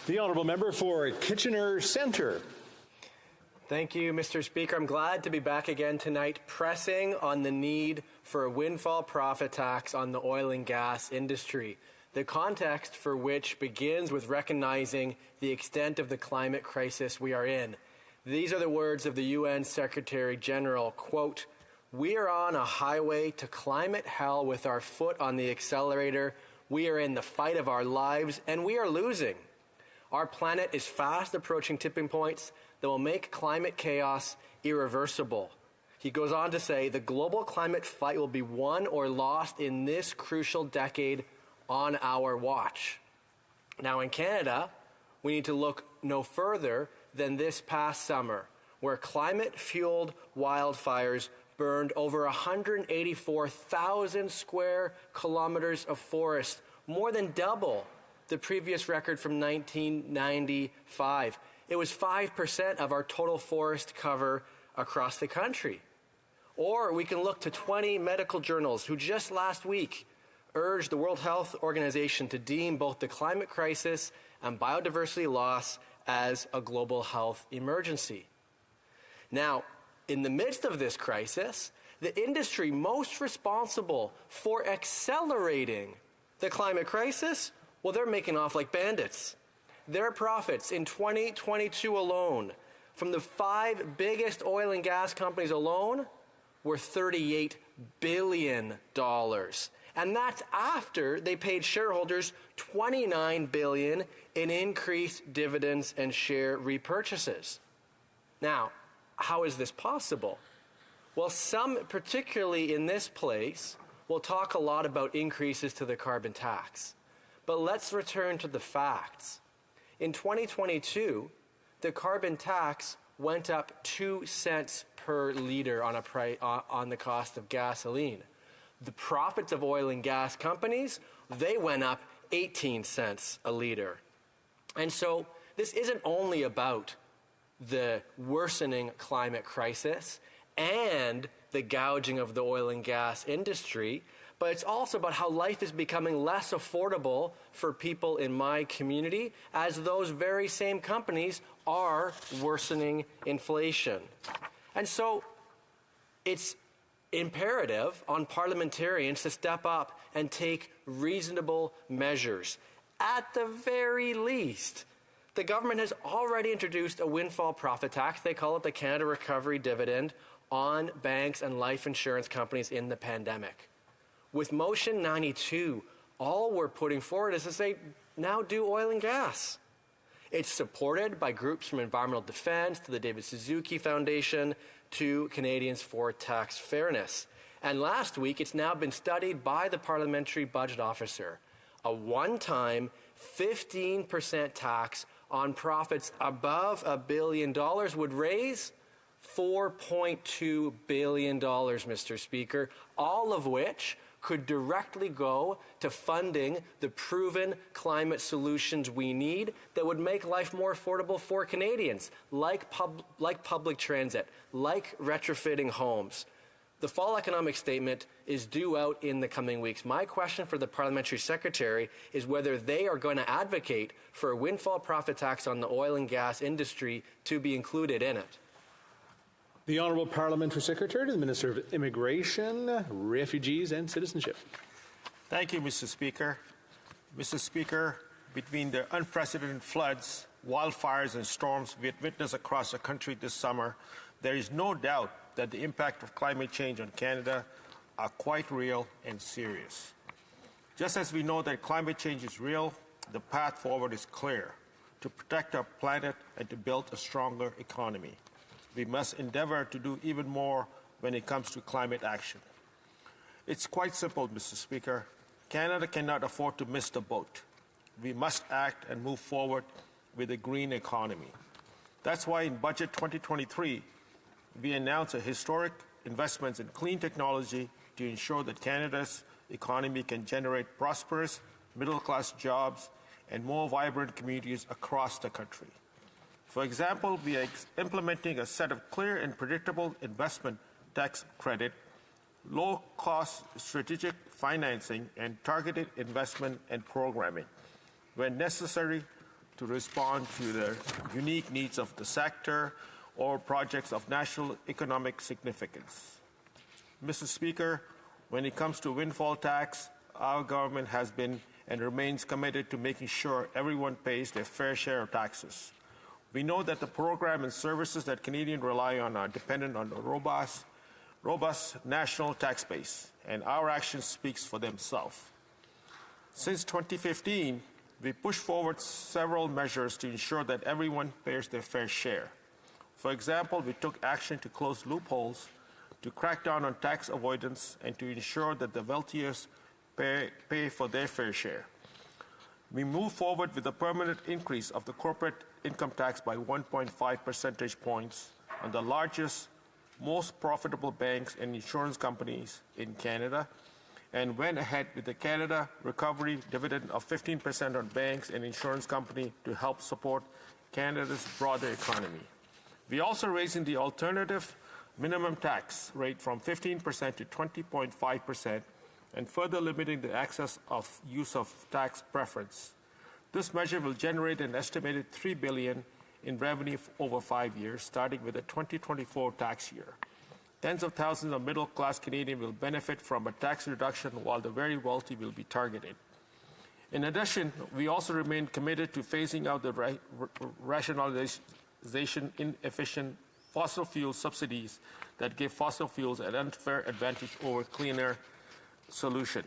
The honourable member for Kitchener Centre. Thank you, Mr. Speaker. I'm glad to be back again tonight, pressing on the need for a windfall profit tax on the oil and gas industry, the context for which begins with recognizing the extent of the climate crisis we are in. These are the words of the UN Secretary General, quote, "We are on a highway to climate hell with our foot on the accelerator. We are in the fight of our lives, and we are losing. Our planet is fast approaching tipping points that will make climate chaos irreversible." He goes on to say, "The global climate fight will be won or lost in this crucial decade on our watch." Now in Canada, we need to look no further than this past summer, where climate-fueled wildfires burned over 184,000 square kilometers of forest, more than double the previous record from 1995. It was 5% of our total forest cover across the country. Or we can look to 20 medical journals who just last week urged the World Health Organization to deem both the climate crisis and biodiversity loss as a global health emergency. Now, in the midst of this crisis, the industry most responsible for accelerating the climate crisis, well, they're making off like bandits. Their profits in 2022 alone, from the 5 biggest oil and gas companies alone, were $38 billion. And that's after they paid shareholders $29 billion in increased dividends and share repurchases. Now, how is this possible? Well, some, particularly in this place, will talk a lot about increases to the carbon tax. But let's return to the facts. In 2022, the carbon tax went up 2 cents per liter on the cost of gasoline. The profits of oil and gas companies, they went up 18 cents a liter. And so this isn't only about the worsening climate crisis and the gouging of the oil and gas industry, but it's also about how life is becoming less affordable for people in my community as those very same companies are worsening inflation. And so it's imperative on parliamentarians to step up and take reasonable measures. At the very least, the government has already introduced a windfall profit tax. They call it the Canada Recovery Dividend on banks and life insurance companies in the pandemic. With Motion 92, all we're putting forward is to say, now do oil and gas. It's supported by groups from Environmental Defence to the David Suzuki Foundation to Canadians for Tax Fairness. And last week, it's now been studied by the Parliamentary Budget Officer. A one-time 15% tax on profits above $1 billion would raise $4.2 billion, Mr. Speaker, all of which could directly go to funding the proven climate solutions we need that would make life more affordable for Canadians, like public transit, like retrofitting homes. The fall economic statement is due out in the coming weeks. My question for the parliamentary secretary is whether they are going to advocate for a windfall profit tax on the oil and gas industry to be included in it. The Honourable Parliamentary Secretary to the Minister of Immigration, Refugees and Citizenship. Thank you, Mr. Speaker. Mr. Speaker, between the unprecedented floods, wildfires and storms we have witnessed across the country this summer, there is no doubt that the impact of climate change on Canada are quite real and serious. Just as we know that climate change is real, the path forward is clear: to protect our planet and to build a stronger economy. We must endeavour to do even more when it comes to climate action. It's quite simple, Mr. Speaker. Canada cannot afford to miss the boat. We must act and move forward with a green economy. That's why in Budget 2023, we announced a historic investments in clean technology to ensure that Canada's economy can generate prosperous, middle-class jobs and more vibrant communities across the country. For example, we are implementing a set of clear and predictable investment tax credit, low-cost strategic financing, and targeted investment and programming. When necessary, to respond to the unique needs of the sector or projects of national economic significance. Mr. Speaker, when it comes to windfall tax, our government has been and remains committed to making sure everyone pays their fair share of taxes. We know that the program and services that Canadians rely on are dependent on a robust national tax base, and our action speaks for themselves. Since 2015, we pushed forward several measures to ensure that everyone pays their fair share. For example, we took action to close loopholes, to crack down on tax avoidance, and to ensure that the wealthiest pay for their fair share. We moved forward with a permanent increase of the corporate income tax by 1.5 percentage points on the largest, most profitable banks and insurance companies in Canada, and went ahead with the Canada Recovery Dividend of 15% on banks and insurance companies to help support Canada's broader economy. We also raising the alternative minimum tax rate from 15% to 20.5%, and further limiting the access of use of tax preference. This measure will generate an estimated $3 billion in revenue over 5 years, starting with the 2024 tax year. Tens of thousands of middle-class Canadians will benefit from a tax reduction, while the very wealthy will be targeted. In addition, we also remain committed to phasing out the rationalization inefficient fossil fuel subsidies that give fossil fuels an unfair advantage over cleaner solution.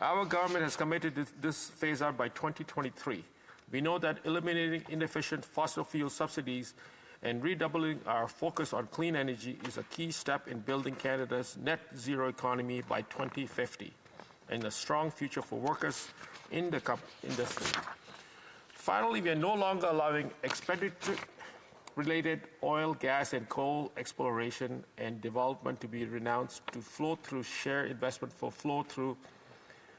Our government has committed to this phase out by 2023. We know that eliminating inefficient fossil fuel subsidies and redoubling our focus on clean energy is a key step in building Canada's net zero economy by 2050 and a strong future for workers in the industry. Finally, we are no longer allowing expenditure-related oil, gas, and coal exploration and development to be renounced to flow through share investment for flow through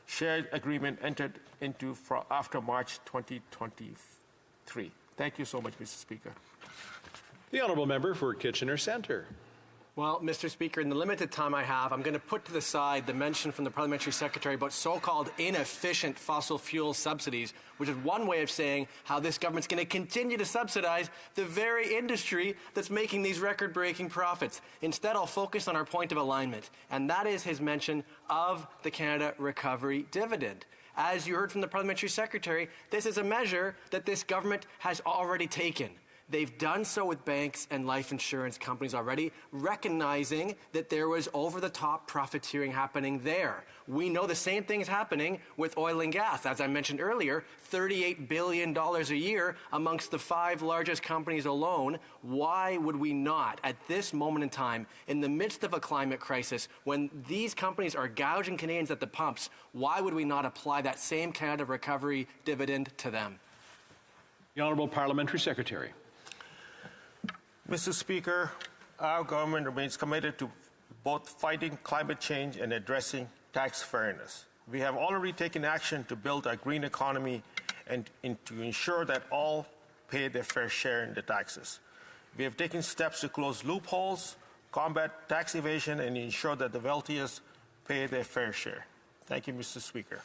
shared agreement entered into after March 2023. Thank you so much, Mr. Speaker. The honourable member for Kitchener Centre. Well, Mr. Speaker, in the limited time I have, I'm going to put to the side the mention from the Parliamentary Secretary about so-called inefficient fossil fuel subsidies, which is one way of saying how this government's going to continue to subsidize the very industry that's making these record-breaking profits. Instead, I'll focus on our point of alignment, and that is his mention of the Canada Recovery Dividend. As you heard from the Parliamentary Secretary, this is a measure that this government has already taken. They've done so with banks and life insurance companies already, recognizing that there was over-the-top profiteering happening there. We know the same thing is happening with oil and gas. As I mentioned earlier, $38 billion a year amongst the 5 largest companies alone. Why would we not, at this moment in time, in the midst of a climate crisis, when these companies are gouging Canadians at the pumps, why would we not apply that same Canada Recovery Dividend to them? The Honourable Parliamentary Secretary. Mr. Speaker, our government remains committed to both fighting climate change and addressing tax fairness. We have already taken action to build a green economy and to ensure that all pay their fair share in the taxes. We have taken steps to close loopholes, combat tax evasion, and ensure that the wealthiest pay their fair share. Thank you, Mr. Speaker.